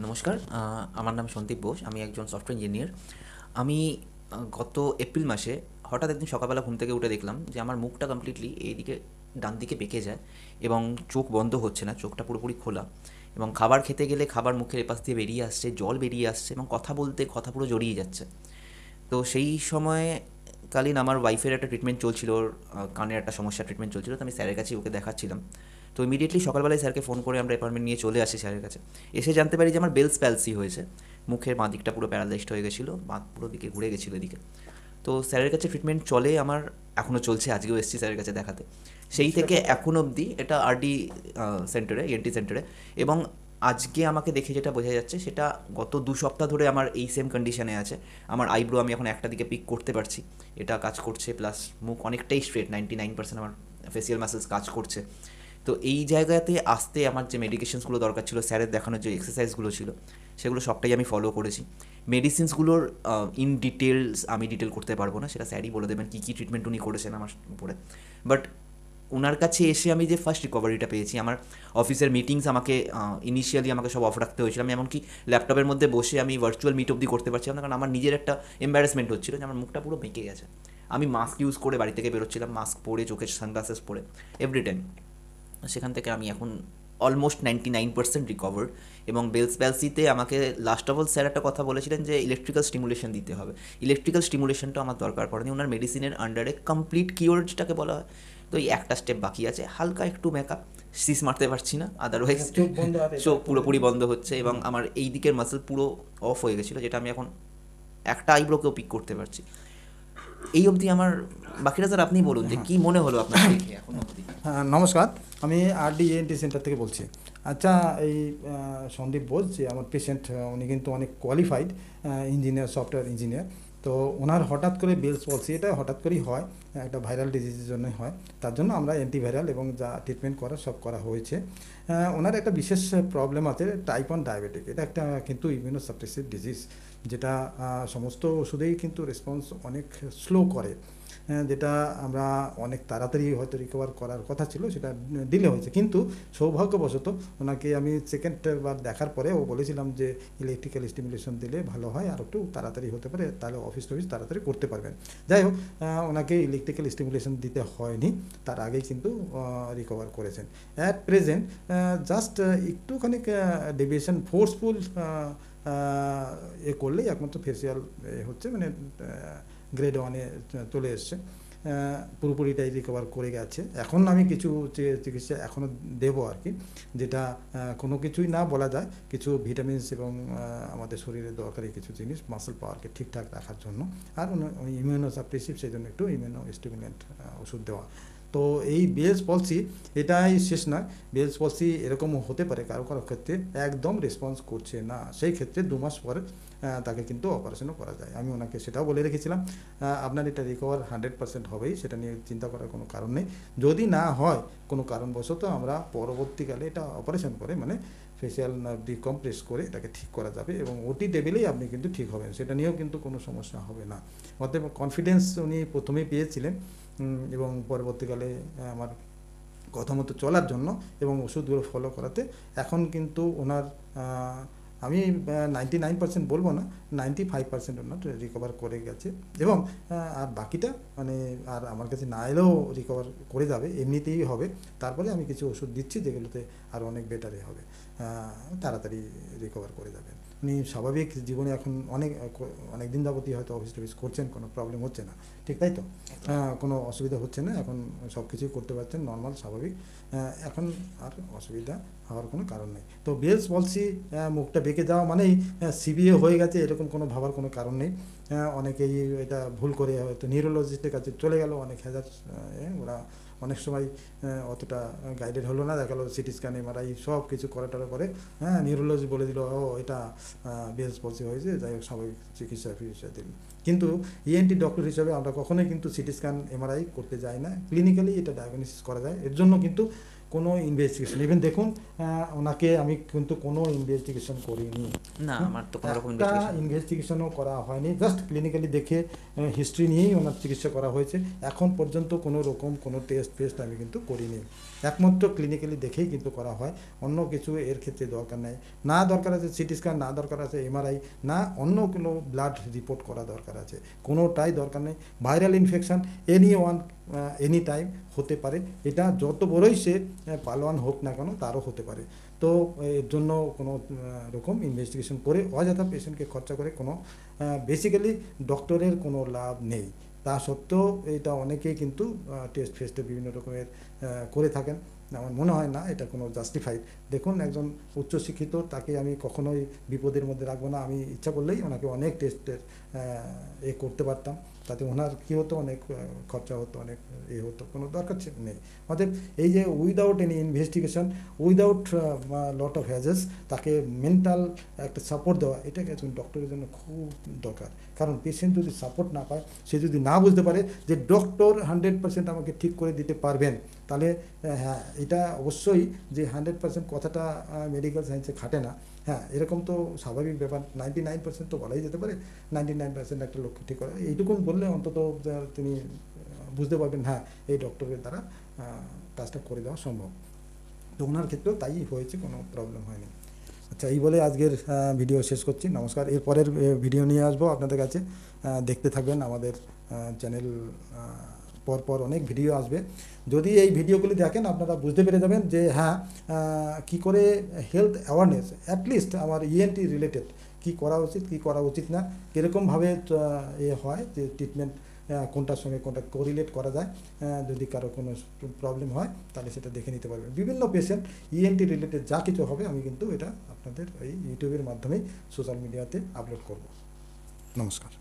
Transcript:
নমস্কার, আমার নাম সন্দীপ বোস। আমি একজন সফটওয়্যার ইঞ্জিনিয়ার। আমি গত এপ্রিল মাসে হঠাৎ একদিন সকালবেলা ঘুম থেকে উঠে দেখলাম যে আমার মুখটা কমপ্লিটলি এইদিকে ডান দিকে বেঁকে যায় এবং চোখ বন্ধ হচ্ছে না, চোখটা পুরোপুরি খোলা। এবং খাবার খেতে গেলে খাবার মুখের এপাশ দিয়ে বেরিয়ে আসছে, জল বেরিয়ে আসছে এবং কথা বলতে কথা পুরো জড়িয়ে যাচ্ছে। তো সেই সময় কালীন আমার ওয়াইফের একটা ট্রিটমেন্ট চলছিল, ওর কানের একটা সমস্যা ট্রিটমেন্ট চলছিল, তো আমি স্যারের কাছে ওকে দেখাচ্ছিলাম। তো ইমিডিয়েটলি সকালবেলায় স্যারকে ফোন করে আমরা অ্যাপয়েন্টমেন্ট নিয়ে চলে আসি স্যারের কাছে। এসে জানতে পারি যে আমার বেলস প্যালসি হয়েছে, মুখের বাঁ দিকটা পুরো প্যারালাইজড হয়ে গেছিলো, বাঁ পুরো দিকে ঘুরে গেছিলো এদিকে। তো স্যারের কাছে ট্রিটমেন্ট চলে আমার, এখনও চলছে, আজকেও এসেছি স্যারের কাছে দেখাতে। সেই থেকে এখন অবধি এটা আরডি সেন্টারে, ইএনটি সেন্টারে। এবং আজকে আমাকে দেখে যেটা বোঝা যাচ্ছে সেটা গত 2 সপ্তাহ ধরে আমার এই সেম কন্ডিশনে আছে। আমার আইব্রো আমি এখন একটা দিকে পিক করতে পারছি, এটা কাজ করছে, প্লাস মুখ অনেকটাই স্ট্রেট, 99% আমার ফেসিয়াল মাসেলস কাজ করছে। তো এই জায়গাতে আসতে আমার যে মেডিকেশনসগুলো দরকার ছিল, স্যারের দেখানোর যে এক্সারসাইজগুলো ছিল, সেগুলো সবটাই আমি ফলো করেছি। মেডিসিনসগুলোর ইন ডিটেলস আমি ডিটেল করতে পারবো না, সেটা স্যারই বলে দেবেন কী কী ট্রিটমেন্ট উনি করেছেন আমার উপরে। বাট ওনার কাছে এসে আমি যে ফার্স্ট রিকভারিটা পেয়েছি, আমার অফিসের মিটিংস আমাকে ইনিশিয়ালি আমাকে সব অফ রাখতে হয়েছিল। আমি এমনকি ল্যাপটপের মধ্যে বসে আমি ভার্চুয়াল মিট অবধি করতে পারছিলাম না, কারণ আমার নিজের একটা এম্বারাসমেন্ট হচ্ছিল যে আমার মুখটা পুরো বেঁকে গেছে। আমি মাস্ক ইউজ করে বাড়ি থেকে বেরোচ্ছিলাম, মাস্ক পরে, চোখের সানগ্লাসেস পরে, এভরি টাইম। সেখান থেকে আমি এখন অলমোস্ট 99% রিকভার্ড। এবং বেলস প্যালসিতে আমাকে লাস্ট অফ অল স্যার একটা কথা বলেছিলেন যে ইলেকট্রিক্যাল স্টিমুলেশন দিতে হবে। ইলেকট্রিক্যাল স্টিমুলেশনটা আমার দরকার পড়েনি, ওনার মেডিসিনের আন্ডারে কমপ্লিট কিওর যেটাকে বলা হয়। তো এই একটা স্টেপ বাকি আছে, হালকা একটু মেকআপ, সিস মারতে পারছি না, আদারওয়াইজ চোখ বন্ধ হবে চোখ তারপরে। পুরোপুরি বন্ধ হচ্ছে এবং আমার এই দিকের মাসেল পুরো অফ হয়ে গেছিলো, যেটা আমি এখন একটা আইব্রোকেও পিক করতে পারছি। এই অবধি আমার, বাকিটা স্যার আপনি বলুন যে হ্যাঁ কী মনে হলো আপনার দেখে এখন অবধি। হ্যাঁ, নমস্কার। আমি আরডিএনটি সেন্টার থেকে বলছি। আচ্ছা, এই সন্দীপ বোস যে আমার পেশেন্ট, উনি কিন্তু অনেক কোয়ালিফাইড ইঞ্জিনিয়ার, সফটওয়্যার ইঞ্জিনিয়ার। তো ওনার হঠাৎ করে বেলস পলসি, এটা হঠাৎ করেই হয়, একটা ভাইরাল ডিজিজের জন্যই হয়। তার জন্য আমরা অ্যান্টিভাইরাল এবং যা ট্রিটমেন্ট করা সব করা হয়েছে। ওনার একটা বিশেষ প্রবলেম আছে, টাইপ 1 ডায়াবেটিক। এটা একটা কিন্তু ইমিউনোসাপ্রেসিভ ডিজিজ, যেটা সমস্ত ওষুধেই কিন্তু রেসপন্স অনেক স্লো করে। যেটা আমরা অনেক তাড়াতাড়ি হয়তো রিকভার করার কথা ছিল, সেটা ডিলে হয়েছে। কিন্তু সৌভাগ্যবশত ওনাকে আমি সেকেন্ড বার দেখার পরে ও বলেছিলাম যে ইলেকট্রিক্যাল স্টিমুলেশন দিলে ভালো হয়, আর একটু তাড়াতাড়ি হতে পারে, তাহলে অফিস টফিস তাড়াতাড়ি করতে পারবেন। যাই হোক, ওনাকে ইলেকট্রিক্যাল স্টিমুলেশন দিতে হয়নি, তার আগেই কিন্তু রিকভার করেছেন। অ্যাট প্রেজেন্ট জাস্ট একটুখানি ডেভিয়েশন, ফোর্সফুল এ করলেই একমাত্র ফেসিয়াল হচ্ছে, মানে গ্রেড 1-এ চলে এসছে। পুরোপুরিটাই রিকভার করে গেছে। এখন আমি কিছু চিকিৎসা এখনও দেবো আর কি, যেটা কোনো কিছুই না বলা যায়, কিছু ভিটামিনস এবং আমাদের শরীরে দরকারি কিছু জিনিস মাসল পাওয়ারকে ঠিকঠাক রাখার জন্য। আর ইমিউনো সাপ্রেসিভ, সেই জন্য একটু ইমিউনো স্টিমুলেন্ট ওষুধ দেওয়া। তো এই বেলস পলসি এটাই শেষ নয়। বেলস পলসি এরকমও হতে পারে কারো কারো ক্ষেত্রে একদম রেসপন্স করছে না, সেই ক্ষেত্রে 2 মাস পরে তাকে কিন্তু অপারেশনও করা যায়। আমি ওনাকে সেটাও বলে রেখেছিলাম, আপনার এটা রিকভার 100% হবেই, সেটা নিয়ে চিন্তা করার কোনো কারণ নেই। যদি না হয় কোনো কারণবশত, আমরা পরবর্তীকালে এটা অপারেশন করে, মানে ফেসিয়াল নার্ভ ডিকম্প্রেস করে এটাকে ঠিক করা যাবে এবং ওটি টেবিলেই আপনি কিন্তু ঠিক হবেন, সেটা নিয়েও কিন্তু কোনো সমস্যা হবে না। অতএব কনফিডেন্স উনি প্রথমেই পেয়েছিলেন এবং পরবর্তীকালে আমার কথা মতো চলার জন্য এবং ওষুধগুলো ফলো করাতে এখন কিন্তু ওনার আমি 99% বলবো না, 95% ওনার রিকভার করে গেছে। এবং আর বাকিটা মানে আর আমার কাছে না এলেও রিকভার করে যাবে, এমনিতেই হবে। তারপরে আমি কিছু ওষুধ দিচ্ছি যেগুলোতে আরও অনেক বেটারে হবে, তাড়াতাড়ি রিকভার করে যাবেন। উনি স্বাভাবিক জীবনে এখন অনেক দিন যাবতই হয়তো অফিস টফিস করছেন, কোনো প্রবলেম হচ্ছে না, ঠিক তাই তো? কোনো অসুবিধা হচ্ছে না, এখন সব কিছুই করতে পারছেন নর্মাল, স্বাভাবিক। এখন আর অসুবিধা হওয়ার কোনো কারণ নেই। তো বেলস পলসি, মুখটা বেঁকে যাওয়া মানেই সিবিএ হয়ে গেছে, এরকম কোনো ভাবার কোনো কারণ নেই। অনেকেই এটা ভুল করে হয়তো নিউরোলজিস্টের কাছে চলে গেল, অনেক হাজার ওরা অনেক সময় অতটা গাইডেড হলো না, দেখালো সিটি স্ক্যান, এমআরআই সব কিছু করাটার পরে নিউরোলজি বলে দিল ও এটা বেলস পলসি হয়েছে, যাই হোক স্বাভাবিক চিকিৎসা ফিকিৎসা দিল। কিন্তু ইএনটি ডক্টর হিসাবে আমরা কখনোই কিন্তু সিটি স্ক্যান এমআরআই করতে যাই না, ক্লিনিক্যালি এটা ডায়াগনোসিস করা যায়। এর জন্য কিন্তু কোনো ইনভেস্টিগেশন, ইভেন দেখুন ওনাকে আমি কিন্তু কোনো ইনভেস্টিগেশন করিনি, না আমার তো কোনো রকম একটা ইনভেস্টিগেশন। ইনভেস্টিগেশনও করা হয়নি, জাস্ট ক্লিনিক্যালি দেখে হিস্ট্রি নিয়েই ওনার চিকিৎসা করা হয়েছে। এখন পর্যন্ত কোনো রকম কোনো টেস্ট আমি কিন্তু করিনি, একমাত্র ক্লিনিক্যালি দেখেই কিন্তু করা হয়, অন্য কিছু এর ক্ষেত্রে দরকার নেই। না দরকার আছে সিটি স্ক্যান, না দরকার আছে এমআরআই, না অন্য কোনো ব্লাড রিপোর্ট করা দরকার আছে, কোনোটাই দরকার নেই। Viral infection any one any time হতে পারে, এটা যত বড়ই সে পালোয়ান হোক না কেন তারও হতে পারে। তো এর জন্য কোনো রকম ইনভেস্টিগেশন করে অযথা পেশেন্টকে খরচা করে কোনো বেসিক্যালি ডক্টরের কোনো লাভ নেই। তা সত্ত্বেও এটা অনেকেই কিন্তু টেস্ট ফেস্টে বিভিন্ন রকমের করে থাকেন, আমার মনে হয় না এটা কোনো জাস্টিফাইড। দেখুন একজন উচ্চশিক্ষিত, তাকে আমি কখনোই বিপদের মধ্যে রাখবো না, আমি ইচ্ছা করলেই ওনাকে অনেক টেস্টের করতে পারতাম, তাতে ওনার কী হতো, অনেক খরচা হতো, অনেক হতো, কোনো দরকার নেই। অতএব এই যে without any investigation, without lot of hedges তাকে মেন্টাল একটা সাপোর্ট দেওয়া, এটা একজন ডক্টরের জন্য খুব দরকার। কারণ পেশেন্ট যদি সাপোর্ট না পায়, সে যদি না বুঝতে পারে যে ডক্টর 100% আমাকে ঠিক করে দিতে পারবেন, তাহলে হ্যাঁ এটা অবশ্যই যে 100% কথাটা মেডিকেল সায়েন্সে খাটে না, হ্যাঁ এরকম তো স্বাভাবিক ব্যাপার, 99% তো বলাই যেতে পারে, 99% একটা লোককে ঠিক করে, এইটুকুন বললে অন্তত তিনি বুঝতে পারবেন হ্যাঁ এই ডক্টরের দ্বারা কাজটা করে দেওয়া সম্ভব। তো ওনার ক্ষেত্রেও তাই হয়েছে, কোনো প্রবলেম হয়নি। আচ্ছা, এই বলে আজকের ভিডিও শেষ করছি, নমস্কার। এরপরের ভিডিও নিয়ে আসবো আপনাদের কাছে, দেখতে থাকবেন আমাদের চ্যানেল, পরপর অনেক ভিডিও আসবে। যদি এই ভিডিওগুলি দেখেন আপনারা বুঝতে পেরে যাবেন যে হ্যাঁ কী করে হেলথ অ্যাওয়ারনেস অ্যাটলিস্ট আমার ইএনটি রিলেটেড কী করা উচিত, কী করা উচিত না, কীরকমভাবে হয় যে ট্রিটমেন্ট কোনটার সঙ্গে কোনটা কোরিলেট করা যায়, যদি কারো কোনো প্রবলেম হয় তাহলে সেটা দেখে নিতে পারবেন। বিভিন্ন পেশেন্ট ইএনটি রিলেটেড যা কিছু হবে আমি কিন্তু এটা আপনাদের এই ইউটিউবের মাধ্যমেই সোশ্যাল মিডিয়াতে আপলোড করব। নমস্কার।